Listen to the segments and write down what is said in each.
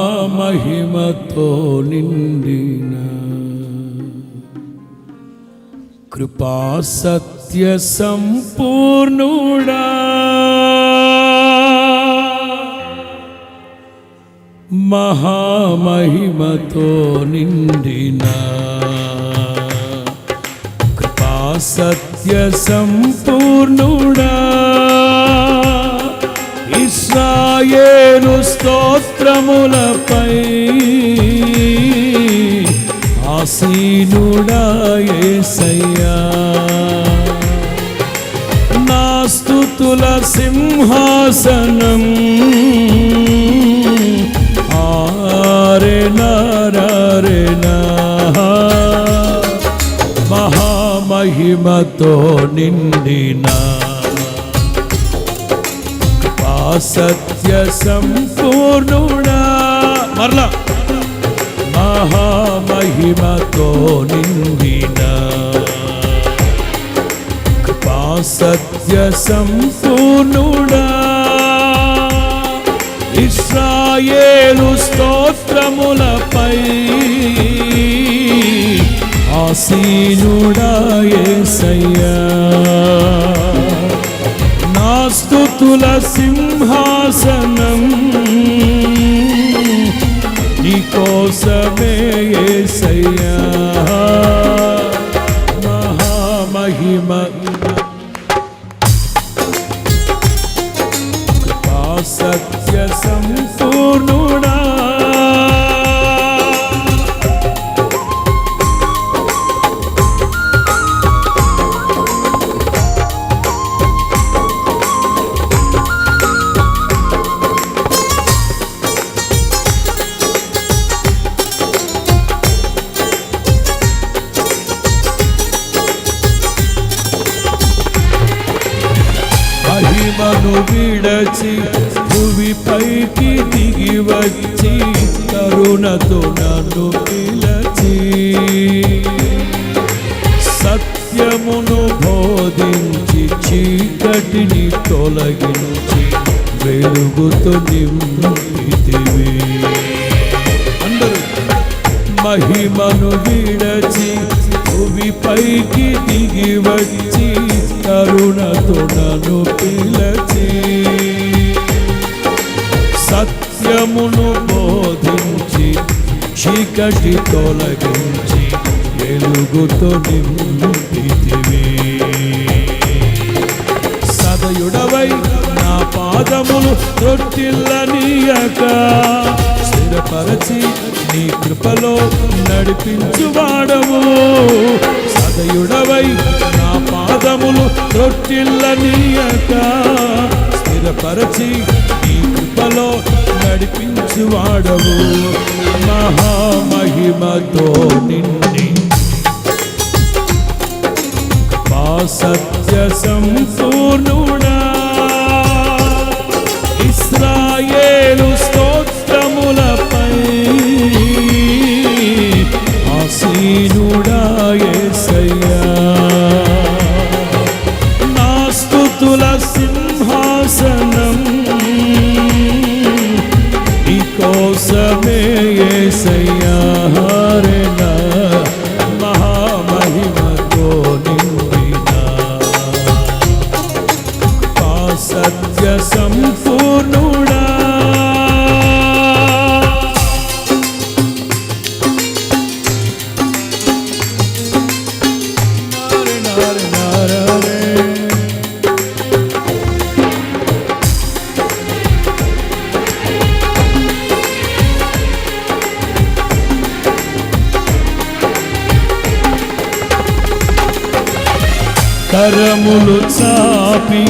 మహామహిమతో నిండిన కృపా సత్య సంపూర్ణుడా, మహామహిమతో నిండిన కృపా సత్య సంపూర్ణుడా, ఇశ్రాయేలు స్తోత్రములపై ఆసీనుడా యేసయ్యా, నా స్తుతుల సింహాసనం ఆరెనా మహామహిమతో నిండిన సత్య సంపూర్ణుడా, మరలా మహామహిమతో నిండిన కృపా సత్య సంపూర్ణుడా, ఇశ్రాయేలు స్తోత్రములపై ఆసీనుడా యేసయ్యా, నా స్తుతుల సింహాసనం నీకోసమే యేసయ్యా, మహామహిమ కృపా సత్య సంపూర్ణుడా, మహిమను విడచి భూమిపైకి దిగి వచ్చి కరుణతో నన్ను పిలచి సత్యమును బోధించి చీకటిని తొలగించి వెలుగుతో నింపితివి. అందరూ మహిమను విడచి భూమిపైకి దిగి వచ్చి కరుణతో నన్ను పిలచి సత్యమును బోధించి చీకటి తొలగించి వెలుగుతో నింపితివి. సదయుడవై నా పాదములు తొట్టిల్లనీయక స్థిరపరచి నీ కృపలో నడిపించువాడవు. సదయుడవై నా పాదములు త్రొట్టిల్లనీయక స్థిరపరచి నీ కృపలో నడిపించువాడవు. మహామహిమతో నిండి కృపా సత్య సంపూర్ణుడా, ఇశ్రాయేలు స్తోత్రములపై ఆసీనుడా యేసయ్యా, నా స్తుతుల సింహాసనం నీకోసమే యేసయ్యా, హరేనా మహామహిమతో నిండిన కృపా సత్య సంపూర్ణుడా, కరములు చాపి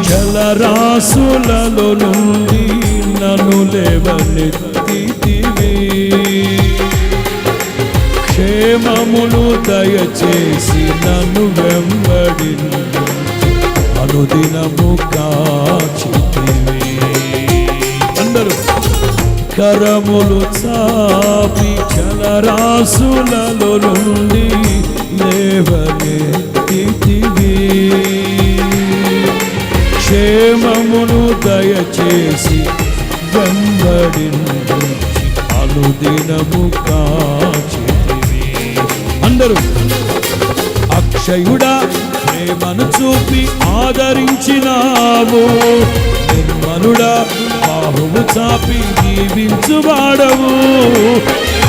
జలరాశులలో నుండి నన్ను లేవనెత్తితివి. క్షేమమును దయచేసి నన్ను వెంబడించి అనుదినము కాచితివి. అందరూ కరములు చాపి జలరాశులలో నుండి లేవనెత్తితివి. క్షేమమును దయచేసి వెంబడించి అనుదినము కాచితివి. అందరూ అక్షయుడా ప్రేమను చూపి ఆదరించినావు, నిర్మలుడా బాహువు చాపి దీవించువాడవు.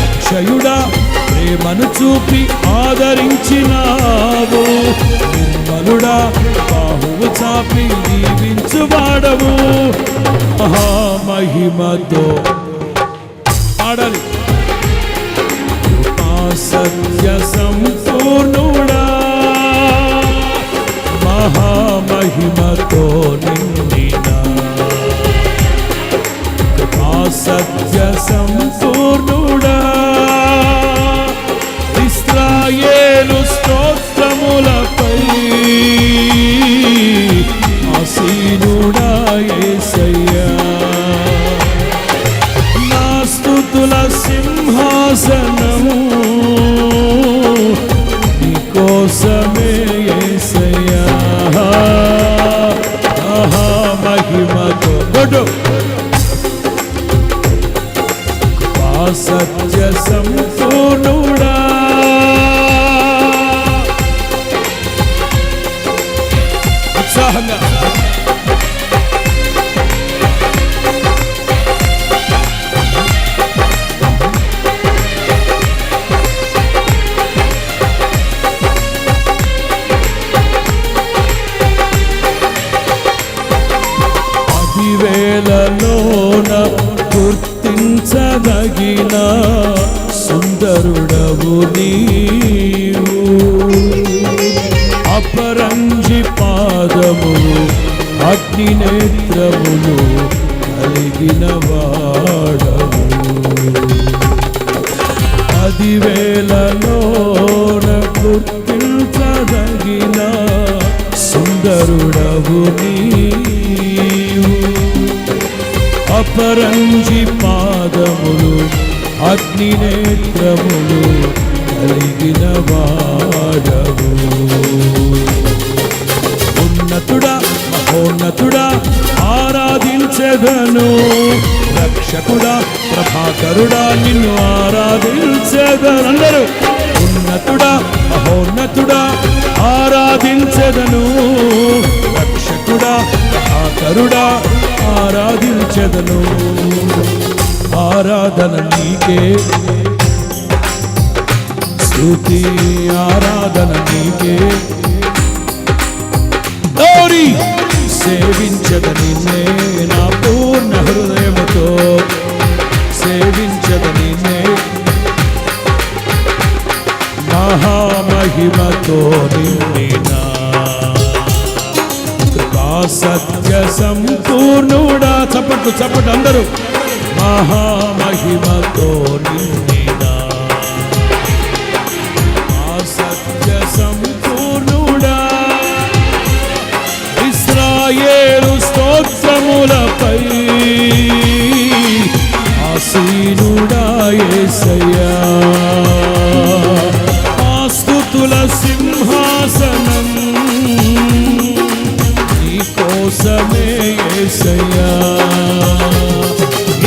అక్షయుడా ప్రేమను చూపి ఆదరించినావు, నిర్మలుడా బాహువు చాపి దీవించువాడవు. మహామహిమతో ఆడాలి. సత్య సంపూర్ణుడా మహామహిమతో నిండిన సత్య సంపూర్ణుడా ఇశ్రాయేలు స్తోత్రములపై ఆసీనుడా యేసయ్యా. నా స్తుతుల సింహాసనము నీకోసమే యేసయ్యా. మహిమతో సత్య సంపూర్ణుడా ఉత్సాహంగా వేలలోన గుర్తించదగిన సుందరుడవు నీవు. అపరంజి పాదములు అగ్ని నేత్రములు కలిగిన వాడవు. 10,000లోన గుర్తించదగిన సుందరుడవు నీవు. అపరంజి పాదములు అగ్ని నేత్రములు కలిగిన వాడవు. ఉన్నతుడా మహోన్నతుడా ఆరాధించెదను, రక్షకుడా ప్రభాకరుడా నిన్ను ఆరాధించెదను. అందరూ ఉన్నతుడా మహోన్నతుడా ఆరాధించెదను, రక్షకుడా ప్రభాకరుడా ఆరాధించెదను. ఆరాధన నీకే, స్తుతి ఆరాధన నీకే. గౌరీ సేవించద నిన్నే నా పూర్ణ హృదయముతో, సేవించద నిన్నే మహామహిమతో నిండినా సత్య సంపూర్ణుడా. చప్పట్లు చప్పట్లు అందరూ. మహామహిమతో నిండినా సత్య సంపూర్ణుడా ఇశ్రాయేలు స్తోత్రములపై ఆసీనుడా యేసయ్యా. ఆ స్తుతుల సింహాసనం నీకోసమే యేసయ్యా.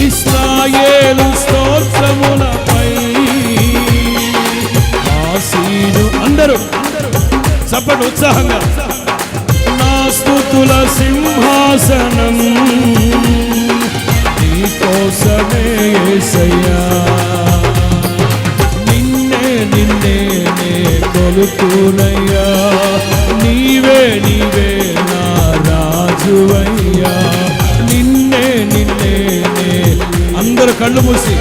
ఇశ్రాయేలు స్తోత్రములపై ఆసీను. అందరూ చప్పట్లు ఉత్సాహంగా. నా స్తుతుల సింహాసనం నీకోసమే యేసయ్యా. నిన్నే నిన్నే నే కొలుతునయ్యా, నీవే నీవే నా రాజువయ్యా. నిన్నే నిన్నే నే అందరూ కళ్ళు మూసి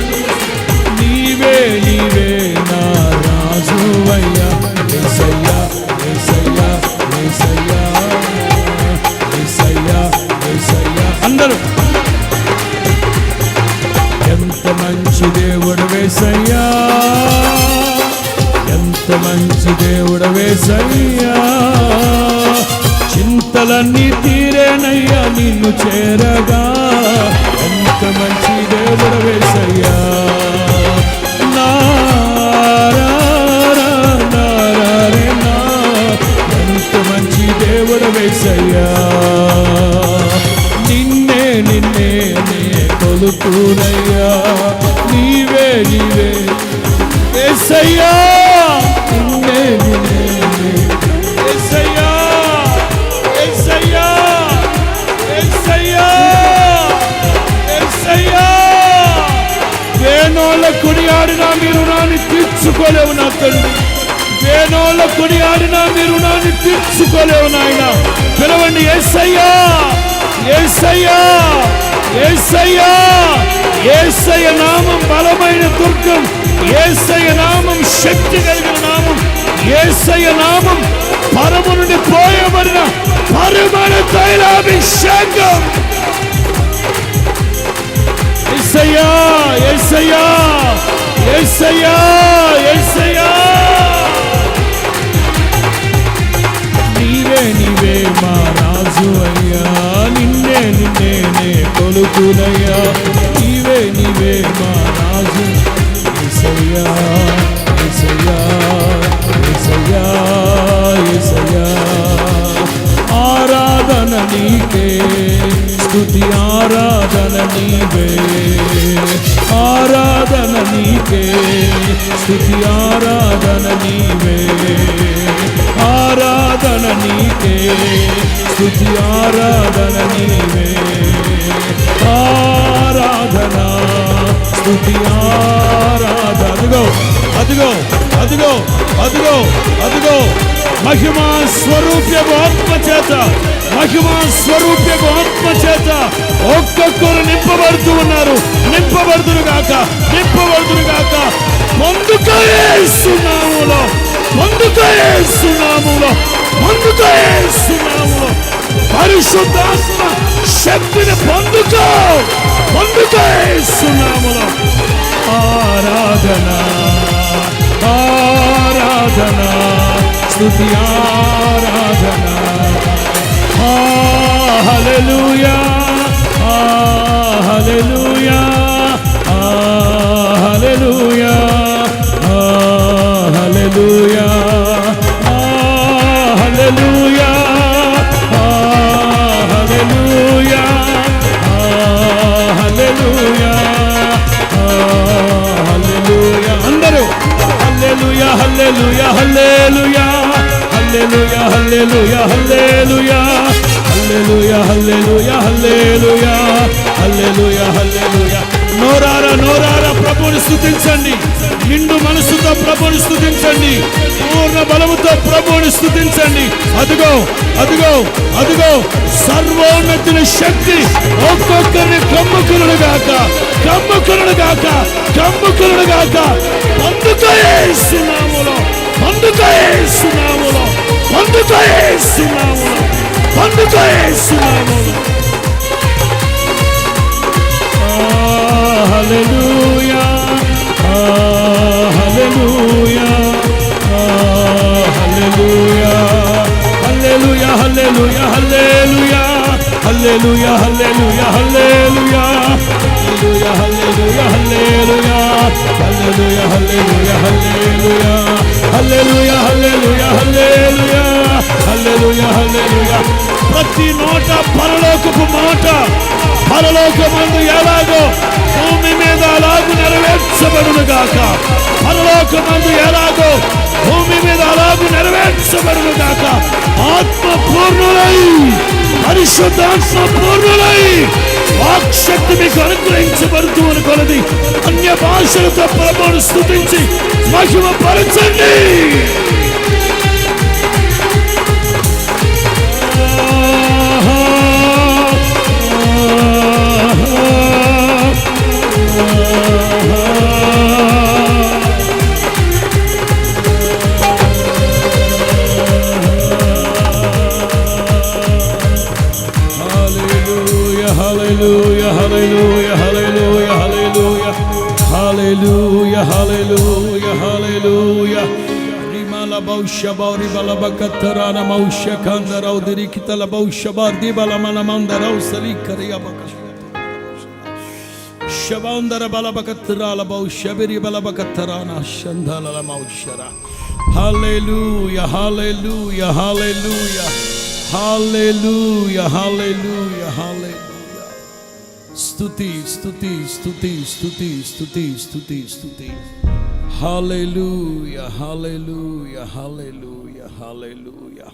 నీవే నీవే నా రాజువయ్యా. యేసయ్యా యేసయ్యా యేసయ్యా యేసయ్యా యేసయ్యా. అందరూ ఎంత మంచి దేవుడు యేసయ్యా, ఎంత మంచి దేవుడు యేసయ్యా. చింతలన్నీ తీరేనయ్యా నిన్ను చేరగా, ఎంత మంచి దేవుడు యేసయ్యా. ఎంత మంచి దేవుడు యేసయ్యా. కొలుకునయ్యా. నీవే నీవే యేసయ్యా, నిన్నే నిన్నే యేసయ్యా, యేసయ్యా, యేసయ్యా, యేసయ్యా. వేణోళ్ళ కొనియాడినా మీ రుణాన్ని తీర్చుకోలేవు నా తండ్రి. వేణోళ్ళ కొనియాడినా మీ రుణాన్ని తీర్చుకోలేవు నాయన. పిలవండి యేసయ్యా, యేసయ్యా, యేసయ్యా. యేసయ్య నామం బలమైన దుర్గం, యేసయ్య నామం శక్తి కలిగిన నామం, యేసయ్య నామం పరము నుండి పోయబడిన పరిమళ తైలాభిషేకం. యేసయ్యా, యేసయ్యా, యేసయ్యా, యేసయ్యా. నీవే నీవే మా రాజు అయ్యా, నిన్నే నిన్నే నే కొలుకునయ్యా. నీవే నీవే మా రాజు. యేసయ్యా, యేసయ్యా, యేసయ్యా, యేసయ్యా. ఆరాధన నీకే, స్తుతి ఆరాధన నీవే. ఆరాధన నీకే, స్తుతి ఆరాధన నీవే. ఆరాధన నీకే, స్తుతి ఆరాధన నీవే. ఆరాధన స్తుతి ఆరాధన. అదిగో అదిగో అదిగో అదిగో అదిగో మహిమా స్వరూప్యపు ఆత్మ చేత, మహిమా స్వరూప్యపు ఆత్మ చేత ఒక్కొక్కరు నింపబడుతూ ఉన్నారు. నింపబడుతును గాక, నింపబడుతును గాక. పొందుకో యేసు నామములో, పొందుకో యేసు నామములో, పొందుకో యేసు నామములో. పరిశుద్ధాత్మ శక్తిని పొందుకో, పొందుకో యేసు నామములో. ఆరాధన ఆరాధన స్తుతి ఆరాధన. హల్లెలూయా, హల్లెలూయా, హల్లెలూయా, హల్లెలూయా, హల్లెలూయా, హల్లెలూయా, హల్లెలూయా, హల్లెలూయా. అందరూ హల్లెలూయా, హల్లెలూయా, హల్లెలూయా, హల్లెలూయా, హల్లెలూయా, హల్లెలూయా, హల్లెలూయా, హల్లెలూయా, హల్లెలూయా, హల్లెలూయా, హల్లెలూయా. నోరారా నోరారా ప్రభువుని స్తుతించండి. నిండు మనసుతో ప్రభువుని స్తుతించండి. పూర్ణ బలముతో ప్రభువుని స్తుతించండి. అదిగో అదిగో అదిగో సర్వోన్నతుని శక్తి ఒక్కొక్కరిని కమ్ముకులను గాక, కమ్ముకులను గాక, కమ్ముకులను గాక. పొందుకో యేసు నామములో, పొందుకో యేసు నామములో, పొందుకో యేసు నామములో, పొందుకో యేసు నామములో. హల్లెలూయా, హల్లెలూయా, హల్లెలూయా, హల్లెలూయా, హల్లెలూయా, హల్లెలూయా, హల్లెలూయా, హల్లెలూయా, హల్లెలూయా, హల్లెలూయా, హల్లెలూయా, హల్లెలూయా, హల్లెలూయా, హల్లెలూయా, హల్లెలూయా, హల్లెలూయా, హల్లెలూయా, హల్లెలూయా, హల్లెలూయా. ప్రతి నోట పరలోకపు మాట, పరలోకమందు ఎలాగో భూమి మీద అలాగూ నెరవేర్చబడును గాక. పరలోకమందు ఎలాగో భూమి మీద అలాగూ నెరవేర్చబడును గాక. ఆత్మ పూర్ణులై, పరిశుద్ధాత్మ పూర్ణులై వాక్శక్తి మీకు అనుగ్రహించబడుతూ కొలది అన్య భాషలతో ప్రభువును స్తుతించి మహిమపరచండి. Hallelujah, hallelujah, hallelujah, hallelujah, hallelujah, hallelujah, hallelujah. Rimala bausha bari bala bakatarana mausha kandara udiri kitala bausha bardi bala mana mandara usali kariya bakash. Shabandara bala bakatarala bausha biri bala bakatarana shandala la maushara. Hallelujah, hallelujah, hallelujah, hallelujah, hallelujah, hallelujah. స్తుతి స్తుతి స్తుతి స్తుతి స్తుతి స్తుతి స్తుతి. హల్లెలూయా హల్లెలూయా హల్లెలూయా హల్లెలూయా.